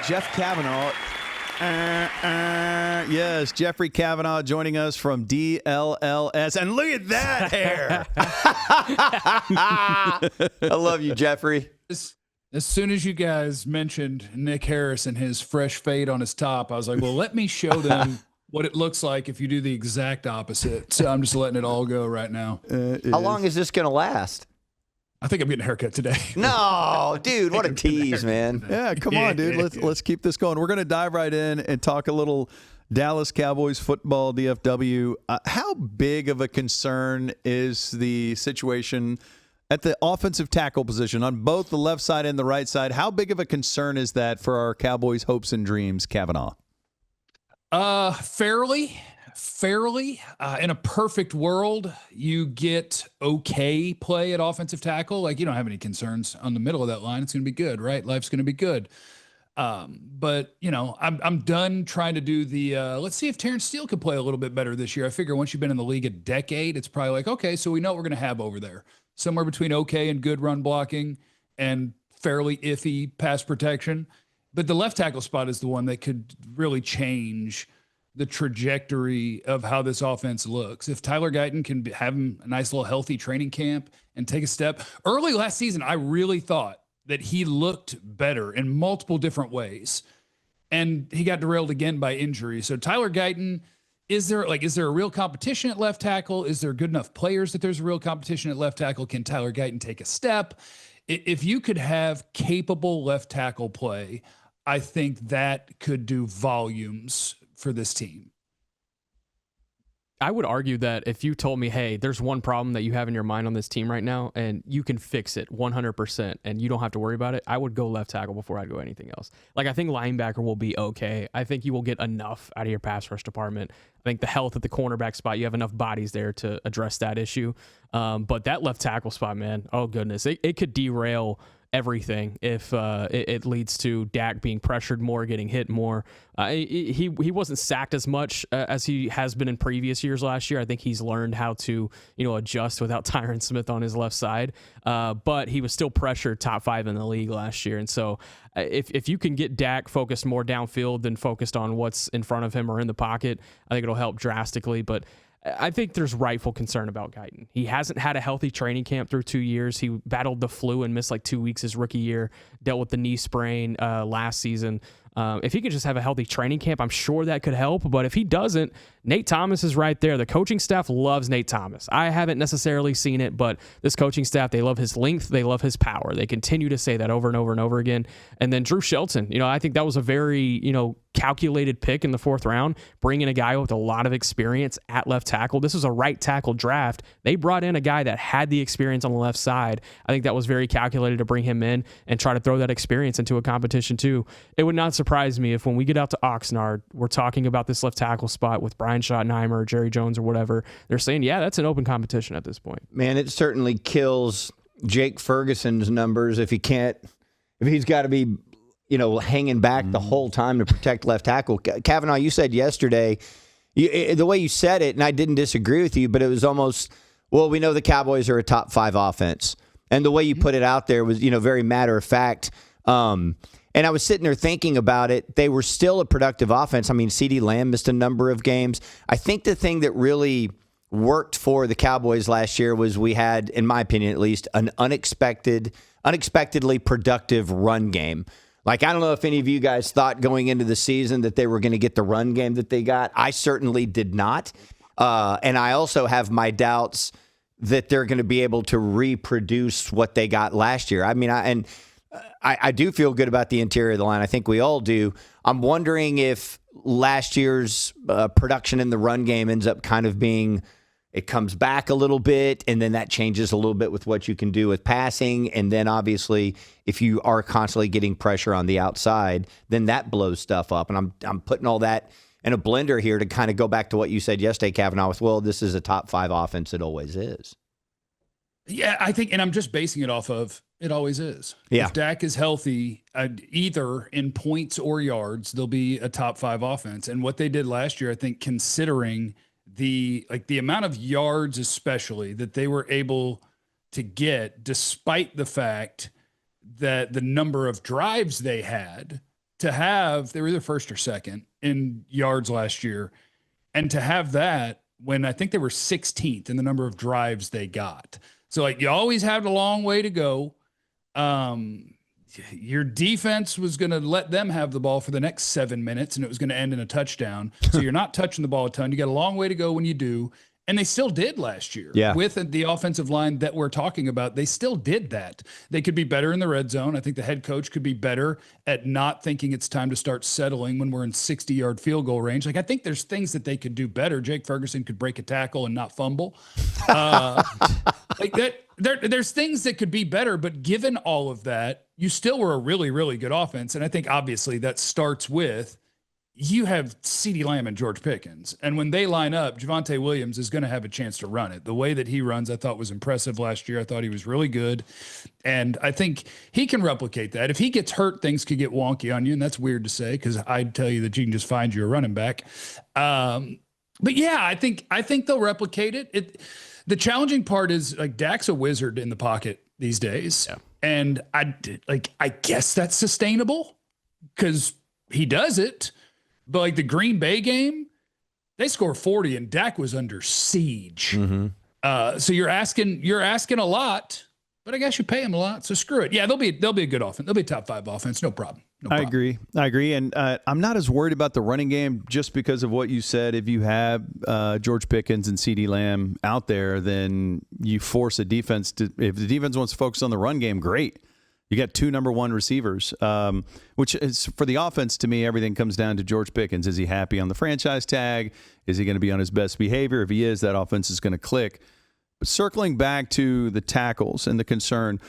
Jeff Cavanaugh. Yes, Jeffrey Cavanaugh joining us from DLLS. And look at that hair. I love you, Jeffrey. As soon as you guys mentioned Nick Harris and his fresh fade on his top, I was like, well, let me show them what it looks like if you do the exact opposite. So I'm just letting it all go right now. How long is this going to last? I think I'm getting a haircut today. No, dude, what a tease, man. Yeah, come on, dude. Let's keep this going. We're going to dive right in and talk a little Dallas Cowboys football, DFW. How big of a concern is the situation at the offensive tackle position on both the left side and the right side? How big of a concern is that for our Cowboys' hopes and dreams, Cavanaugh? Fairly. In a perfect world, you get okay play at offensive tackle. Like, you don't have any concerns on the middle of that line. It's going to be good, right? Life's going to be good. But, you know, I'm done trying to do the let's see if Terrence Steele could play a little bit better this year. I figure once you've been in the league a decade, it's probably like, okay, so we know what we're going to have over there. Somewhere between okay and good run blocking and fairly iffy pass protection. But the left tackle spot is the one that could really change the trajectory of how this offense looks. If Tyler Guyton can have a nice little healthy training camp and take a step. Early last season, I really thought that he looked better in multiple different ways. And he got derailed again by injury. So Tyler Guyton, is there a real competition at left tackle? Is there good enough players that there's a real competition at left tackle? Can Tyler Guyton take a step? If you could have capable left tackle play, I think that could do volumes for this team. I would argue that if you told me, hey, there's one problem that you have in your mind on this team right now and you can fix it 100% and you don't have to worry about it, I would go left tackle before I'd go anything else. Like, I think linebacker will be okay. I think you will get enough out of your pass rush department. I think the health at the cornerback spot, you have enough bodies there to address that issue. But that left tackle spot, man, oh goodness, it could derail everything if it leads to Dak being pressured more, getting hit more. He wasn't sacked as much as he has been in previous years last year. I think he's learned how to adjust without Tyron Smith on his left side. But he was still pressured top 5 in the league last year. And so if you can get Dak focused more downfield than focused on what's in front of him or in the pocket, I think it'll help drastically. But I think there's rightful concern about Guyton. He hasn't had a healthy training camp through 2 years. He battled the flu and missed like 2 weeks his rookie year, dealt with the knee sprain last season. If he could just have a healthy training camp, I'm sure that could help. But if he doesn't, Nate Thomas is right there. The coaching staff loves Nate Thomas. I haven't necessarily seen it, but this coaching staff, they love his length. They love his power. They continue to say that over and over and over again. And then Drew Shelton, I think that was a very, calculated pick in the 4th round, bringing a guy with a lot of experience at left tackle. This was a right tackle draft. They brought in a guy that had the experience on the left side. I think that was very calculated to bring him in and try to throw that experience into a competition too. It would not surprise me if when we get out to Oxnard, we're talking about this left tackle spot with Brian Schottenheimer, Jerry Jones or whatever. They're saying, yeah, that's an open competition at this point. Man, it certainly kills Jake Ferguson's numbers if he's got to be hanging back the whole time to protect left tackle. Cavanaugh, you said yesterday, the way you said it, and I didn't disagree with you, but it was almost, well, we know the Cowboys are a top 5 offense. And the way you put it out there was, very matter of fact. And I was sitting there thinking about it. They were still a productive offense. I mean, CeeDee Lamb missed a number of games. I think the thing that really worked for the Cowboys last year was we had, in my opinion at least, an unexpectedly productive run game. Like, I don't know if any of you guys thought going into the season that they were going to get the run game that they got. I certainly did not. And I also have my doubts that they're going to be able to reproduce what they got last year. I mean, I do feel good about the interior of the line. I think we all do. I'm wondering if last year's production in the run game ends up kind of being, it comes back a little bit, and then that changes a little bit with what you can do with passing. And then obviously, if you are constantly getting pressure on the outside, then that blows stuff up. And I'm putting all that in a blender here to kind of go back to what you said yesterday, Cavanaugh, with, well, this is a top 5 offense. It always is. Yeah, I think, and I'm just basing it off of it always is. Yeah. If Dak is healthy, either in points or yards, they'll be a top 5 offense. And what they did last year, I think, considering the amount of yards especially that they were able to get, despite the fact that the number of drives they had they were either first or second in yards last year. And to have that when I think they were 16th in the number of drives they got. So like you always have a long way to go. Your defense was going to let them have the ball for the next 7 minutes and it was going to end in a touchdown. So you're not touching the ball a ton. You got a long way to go when you do. And they still did last year with the offensive line that we're talking about. They still did that. They could be better in the red zone. I think the head coach could be better at not thinking it's time to start settling when we're in 60-yard field goal range. Like I think there's things that they could do better. Jake Ferguson could break a tackle and not fumble. Like that. There's things that could be better, but given all of that, you still were a really, really good offense. And I think obviously that starts with you have CeeDee Lamb and George Pickens. And when they line up, Javonte Williams is going to have a chance to run it. The way that he runs, I thought was impressive last year. I thought he was really good. And I think he can replicate that. If he gets hurt, things could get wonky on you. And that's weird to say because I'd tell you that you can just find you a running back. But yeah, I think they'll replicate it. The challenging part is like Dak's a wizard in the pocket these days. Yeah. And I guess that's sustainable because he does it. But like the Green Bay game, they score 40 and Dak was under siege. Mm-hmm. So you're asking a lot, but I guess you pay him a lot. So screw it. Yeah, they'll be a good offense. They'll be a top 5 offense. No problem. I agree. And I'm not as worried about the running game just because of what you said. If you have George Pickens and CeeDee Lamb out there, then you force a defense to, if the defense wants to focus on the run game, great. You got 2 number 1 receivers, which is for the offense. To me, everything comes down to George Pickens. Is he happy on the franchise tag? Is he going to be on his best behavior? If he is, that offense is going to click. But circling back to the tackles and the concern,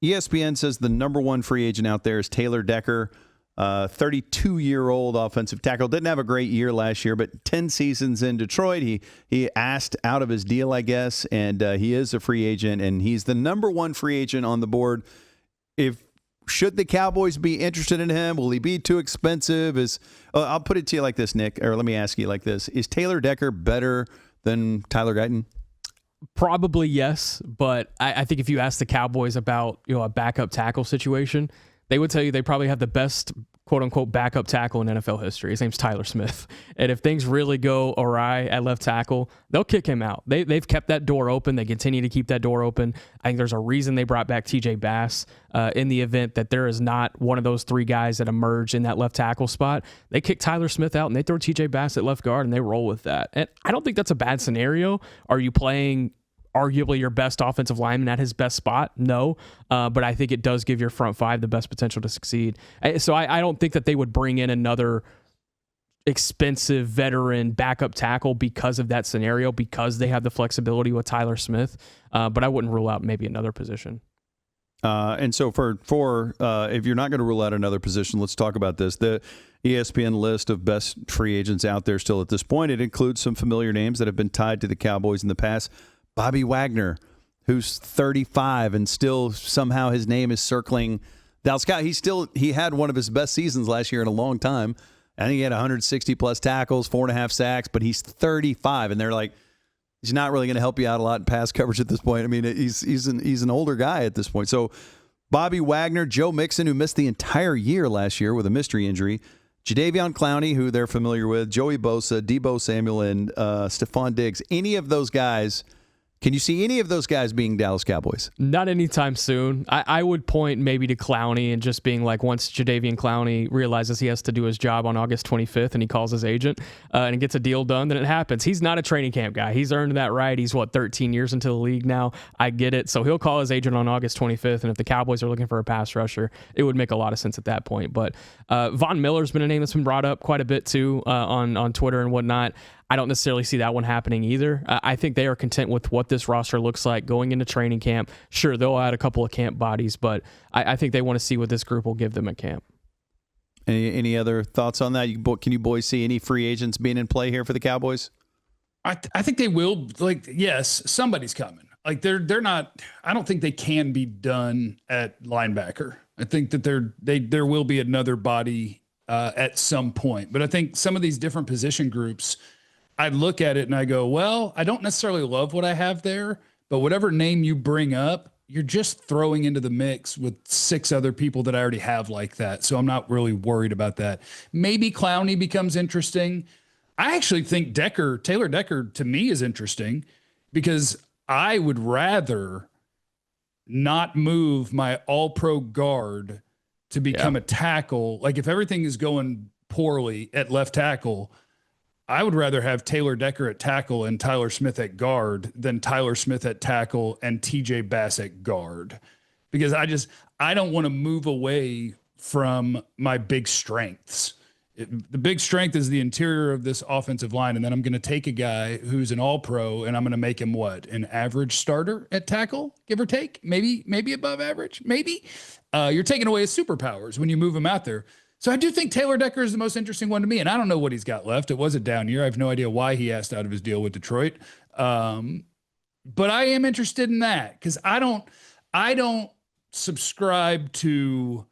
ESPN says the number 1 free agent out there is Taylor Decker, 32-year-old offensive tackle. Didn't have a great year last year, but 10 seasons in Detroit. He asked out of his deal, I guess, and he is a free agent, and he's the number 1 free agent on the board. Should the Cowboys be interested in him? Will he be too expensive? I'll put it to you like this, Nick, or let me ask you like this. Is Taylor Decker better than Tyler Guyton? Probably yes, but I think if you ask the Cowboys about a backup tackle situation, they would tell you they probably have the best quote-unquote backup tackle in NFL history. His name's Tyler Smith. And if things really go awry at left tackle, they'll kick him out. They've kept that door open. They continue to keep that door open. I think there's a reason they brought back TJ Bass in the event that there is not one of those 3 guys that emerge in that left tackle spot. They kick Tyler Smith out and they throw TJ Bass at left guard and they roll with that. And I don't think that's a bad scenario. Are you playing arguably your best offensive lineman at his best spot? No. But I think it does give your front 5 the best potential to succeed. So I don't think that they would bring in another expensive veteran backup tackle because of that scenario, because they have the flexibility with Tyler Smith. But I wouldn't rule out maybe another position. And so for if you're not going to rule out another position, let's talk about this. The ESPN list of best free agents out there still at this point, it includes some familiar names that have been tied to the Cowboys in the past. Bobby Wagner, who's 35 and still somehow his name is circling Dallas Cowboys. He had one of his best seasons last year in a long time. I think he had 160 plus tackles, 4.5 sacks, but he's 35 and they're like, he's not really going to help you out a lot in pass coverage at this point. I mean, he's an older guy at this point. So Bobby Wagner, Joe Mixon, who missed the entire year last year with a mystery injury, Jadeveon Clowney, who they're familiar with, Joey Bosa, Deebo Samuel, and Stephon Diggs. Any of those guys, can you see any of those guys being Dallas Cowboys? Not anytime soon. I would point maybe to Clowney and just being like, once Jadeveon Clowney realizes he has to do his job on August 25th and he calls his agent and gets a deal done, then it happens. He's not a training camp guy. He's earned that right. He's 13 years into the league now. I get it. So he'll call his agent on August 25th. And if the Cowboys are looking for a pass rusher, it would make a lot of sense at that point. But Von Miller's been a name that's been brought up quite a bit too on Twitter and whatnot. I don't necessarily see that one happening either. I think they are content with what this roster looks like going into training camp. Sure, they'll add a couple of camp bodies, but I think they want to see what this group will give them at camp. Any other thoughts on that? Can you boys see any free agents being in play here for the Cowboys? I think they will. Like, yes, somebody's coming. Like they're not. I don't think they can be done at linebacker. I think that there will be another body at some point. But I think some of these different position groups, I look at it and I go, well, I don't necessarily love what I have there, but whatever name you bring up, you're just throwing into the mix with 6 other people that I already have like that. So I'm not really worried about that. Maybe Clowney becomes interesting. I actually think Taylor Decker to me is interesting because I would rather not move my all-pro guard to become a tackle. Like if everything is going poorly at left tackle, I would rather have Taylor Decker at tackle and Tyler Smith at guard than Tyler Smith at tackle and TJ Bass at guard, because I don't want to move away from my big strengths. The big strength is the interior of this offensive line. And then I'm going to take a guy who's an all pro and I'm going to make him an average starter at tackle, give or take, maybe above average. Maybe you're taking away his superpowers when you move him out there. So I do think Taylor Decker is the most interesting one to me. And I don't know what he's got left. It was a down year. I have no idea why he asked out of his deal with Detroit. But I am interested in that because I don't subscribe to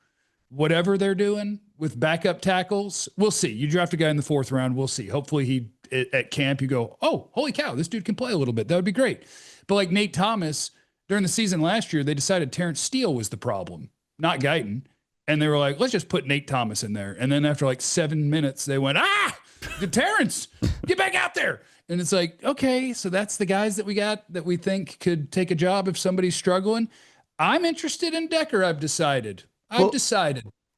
whatever they're doing with backup tackles. We'll see. You draft a guy in the 4th round. We'll see. Hopefully at camp, you go, oh, holy cow, this dude can play a little bit. That would be great. But like Nate Thomas, during the season last year, they decided Terrence Steele was the problem, not Guyton. And they were like, let's just put Nate Thomas in there. And then after like 7 minutes, they went, Terrence, get back out there. And it's like, okay, so that's the guys that we got that we think could take a job if somebody's struggling. I'm interested in Decker, I've decided.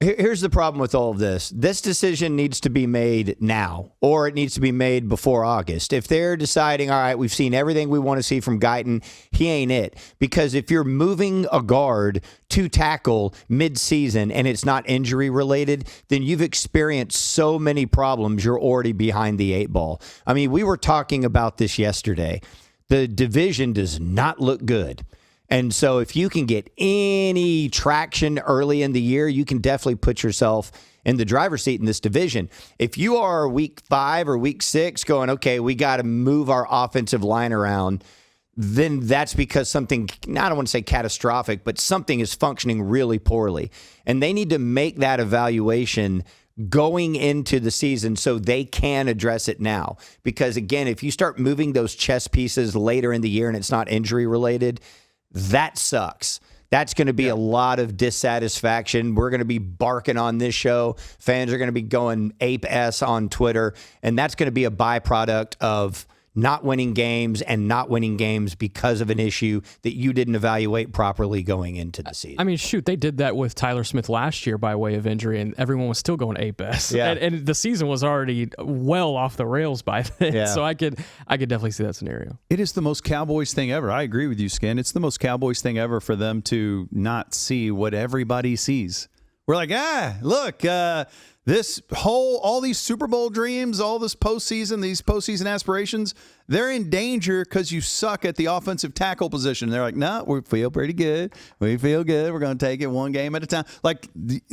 Here's the problem with all of this. This decision needs to be made now, or it needs to be made before August. If they're deciding, all right, we've seen everything we want to see from Guyton, he ain't it. Because if you're moving a guard to tackle mid-season and it's not injury related, then you've experienced so many problems, you're already behind the 8 ball. I mean, we were talking about this yesterday. The division does not look good. And so if you can get any traction early in the year, you can definitely put yourself in the driver's seat in this division. If you are week 5 or week 6 going, okay, we got to move our offensive line around, then that's because something, I don't want to say catastrophic, but something is functioning really poorly. And they need to make that evaluation going into the season so they can address it now. Because again, if you start moving those chess pieces later in the year and it's not injury related, that sucks. That's going to be a lot of dissatisfaction. We're going to be barking on this show. Fans are going to be going ape-s on Twitter. And that's going to be a byproduct of not winning games and not winning games because of an issue that you didn't evaluate properly going into the season. I mean, shoot, they did that with Tyler Smith last year by way of injury, and everyone was still going ape-s. Yeah. And the season was already well off the rails by then. Yeah. So I could definitely see that scenario. It is the most Cowboys thing ever. I agree with you, Skin. It's the most Cowboys thing ever for them to not see what everybody sees. We're like, look, all these Super Bowl dreams, all this postseason, these postseason aspirations, they're in danger because you suck at the offensive tackle position. And they're like, no, we feel pretty good. We feel good. We're going to take it one game at a time. Like,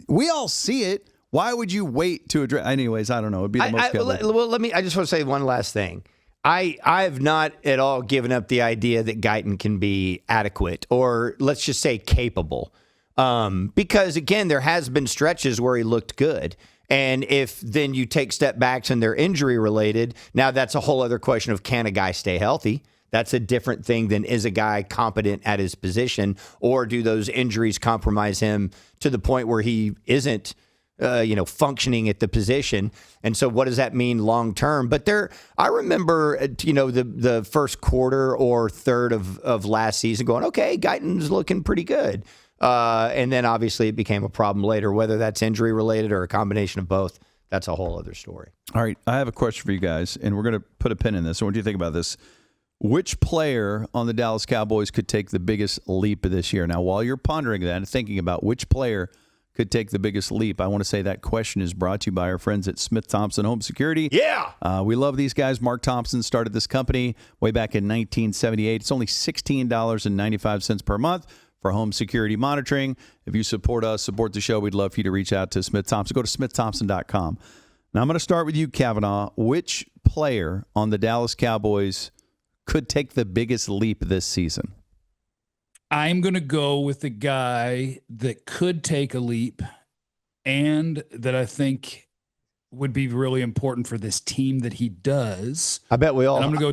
we all see it. Why would you wait to address? Anyways, I don't know. It'd be the most I just want to say one last thing. I've not at all given up the idea that Guyton can be adequate, or let's just say capable. Because, again, there has been stretches where he looked good. And if then you take step backs and they're injury related, now that's a whole other question of can a guy stay healthy? That's a different thing than is a guy competent at his position, or do those injuries compromise him to the point where he isn't functioning at the position. And so what does that mean long term? But I remember, the first quarter or third of last season going, okay, Guyton's looking pretty good. And then obviously it became a problem later, whether that's injury related or a combination of both. That's a whole other story. All right. I have a question for you guys, and we're going to put a pin in this. So what do you think about this? Which player on the Dallas Cowboys could take the biggest leap this year? Now, while you're pondering that and thinking about which player could take the biggest leap, I want to say that question is brought to you by our friends at Smith Thompson Home Security. Yeah. We love these guys. Mark Thompson started this company way back in 1978. It's only $16.95 per month for home security monitoring. If you support us, support the show, we'd love for you to reach out to Smith Thompson. Go to SmithThompson.com. Now, I'm going to start with you, Cavanaugh. Which player on the Dallas Cowboys could take the biggest leap this season? I'm going to go with the guy that could take a leap and that I think would be really important for this team that he does. I bet we all. And I'm going to go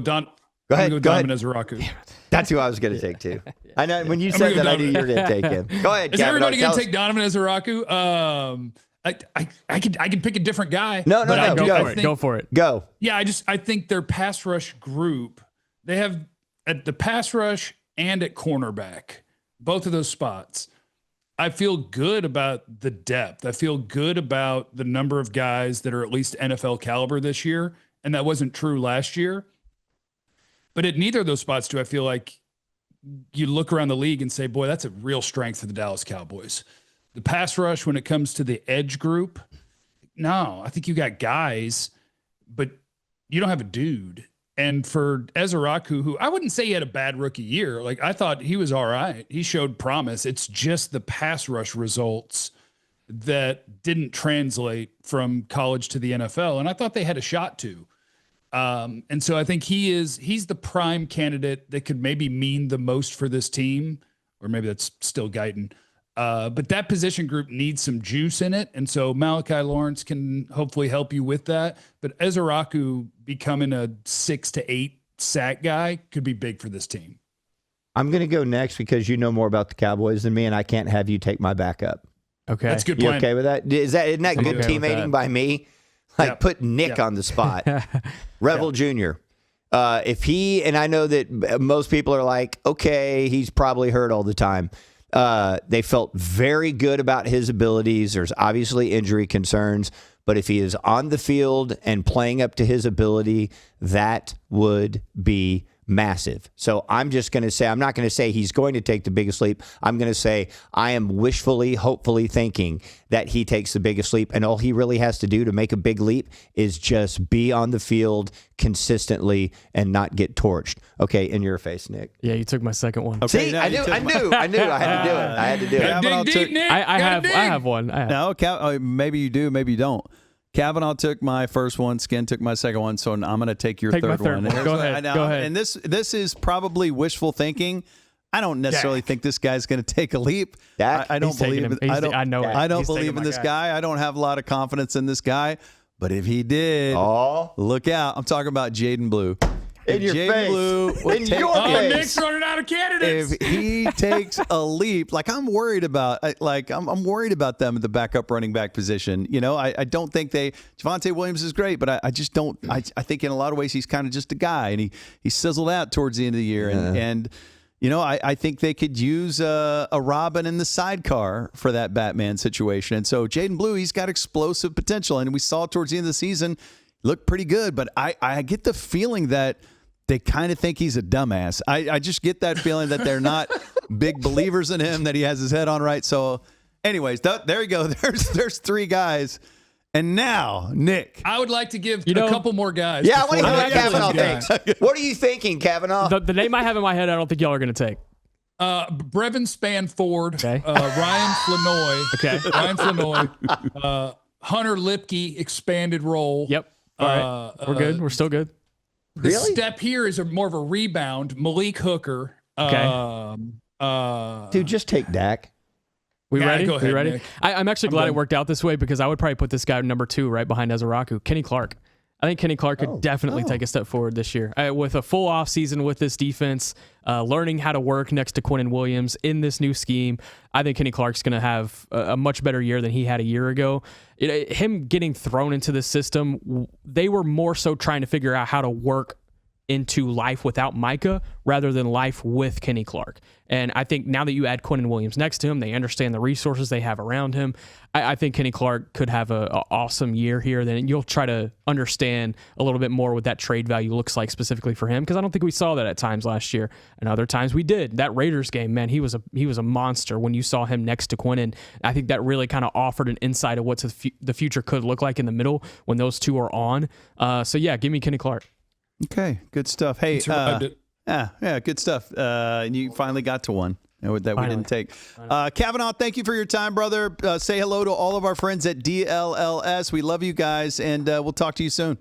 Go ahead. I'm Go going ahead. to Ezeraku. That's who I was going to take too. I know when you said that, I knew you were going to take him. Go ahead. Is Kavanaugh, everybody going to take Donovan Ezeraku? I can pick a different guy. No, Go for it. Go. Yeah, I think their pass rush group, they have at the pass rush and at cornerback, both of those spots. I feel good about the depth. I feel good about the number of guys that are at least NFL caliber this year, and that wasn't true last year. But at neither of those spots do I feel like you look around the league and say, boy, that's a real strength of the Dallas Cowboys. The pass rush, when it comes to the edge group, no, I think you got guys, but you don't have a dude. And for Ezeraku, who I wouldn't say he had a bad rookie year. Like, I thought he was all right. He showed promise. It's just the pass rush results that didn't translate from college to the NFL. And I thought they had a shot to. And so I think he's the prime candidate that could maybe mean the most for this team, or maybe that's still Guyton. But that position group needs some juice in it. And so Malachi Lawrence can hopefully help you with that. But Ezeraku becoming a 6 to 8 sack guy could be big for this team. I'm going to go next because you know more about the Cowboys than me, and I can't have you take my backup. Okay. That's a good You plan. okay with that? Isn't that good okay with teammating that. by me? Like, put Nick on the spot. Revel Jr. If he, and I know that most people are like, okay, he's probably hurt all the time. They felt very good about his abilities. There's obviously injury concerns, but if he is on the field and playing up to his ability, that would be massive. So I'm just going to say, I'm not going to say he's going to take the biggest leap. I'm going to say I am wishfully, hopefully thinking that he takes the biggest leap, and all he really has to do to make a big leap is just be on the field consistently and not get torched. Okay, in your face, Nick. Yeah, you took my second one. Okay, See, now I you knew took I had to do it. Kavanaugh Dig took- deep, Nick. I Gotta have dig. one. No, maybe you do, maybe you don't. Kavanaugh took my first one. Skin took my second one. So I'm going to take your Take my third third one. one. Here's Go what- ahead. I know, Go ahead. And this is probably wishful thinking. I don't necessarily think this guy's going to take a leap. Dak? I don't He's taking believe. him. I don't. I know it. I don't He's taking believe in my this guy. guy. I don't have a lot of confidence in this guy. But if he did, look out! I'm talking about Jaden Blue. In your Jaden face. Blue would In take- your Oh, face. Nick's running out of candidates. if he takes a leap, like I'm worried about, I'm worried about them at the backup running back position. You know, I don't think Javonte Williams is great, but I just don't. I think in a lot of ways he's kind of just a guy, and he sizzled out towards the end of the year, and you know, I think they could use a Robin in the sidecar for that Batman situation. And so Jaden Blue, he's got explosive potential, and we saw towards the end of the season look pretty good. But I get the feeling that they kind of think he's a dumbass. I just get that feeling that they're not big believers in him, that he has his head on right. So anyways, there you go. There's three guys. And now, Nick. I would like to give You know- a couple more guys. Yeah, I want to before hear we what get to Kavanaugh this guy. thinks. What are you thinking, Kavanaugh? The name I have in my head, I don't think y'all are going to take. Brevin Spanford, Okay. Ryan Flanoy, Okay. Ryan Flanoy, Hunter Lipke expanded role. Yep. All right. We're good. We're still good. The Really? step here is more of a rebound. Malik Hooker. Okay. Dude, just take Dak. We Yeah, ready? go ahead, we ready? Nick. I'm actually glad done. it worked out this way because I would probably put this guy number 2 right behind Ezeraku, Kenny Clark. I think Kenny Clark could definitely take a step forward this year. With a full offseason with this defense, learning how to work next to Quinnen Williams in this new scheme, I think Kenny Clark's going to have a much better year than he had a year ago. Him getting thrown into this system, they were more so trying to figure out how to work into life without Micah rather than life with Kenny Clark. And I think now that you add Quinnen Williams next to him, they understand the resources they have around him. I think Kenny Clark could have an awesome year here. Then you'll try to understand a little bit more what that trade value looks like specifically for him, because I don't think we saw that at times last year, and other times we did. That Raiders game, man, he was a monster when you saw him next to Quinnen. I think that really kind of offered an insight of what the future could look like in the middle when those two are on. So yeah, give me Kenny Clark. Okay, good stuff. Hey, Survived it. yeah, good stuff. And you finally got to one that we didn't take. Kavanaugh, thank you for your time, brother. Say hello to all of our friends at DLLS. We love you guys, and we'll talk to you soon.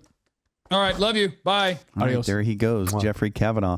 All right. Love you. Bye. All right, Adios. there he goes, Jeffrey Cavanaugh.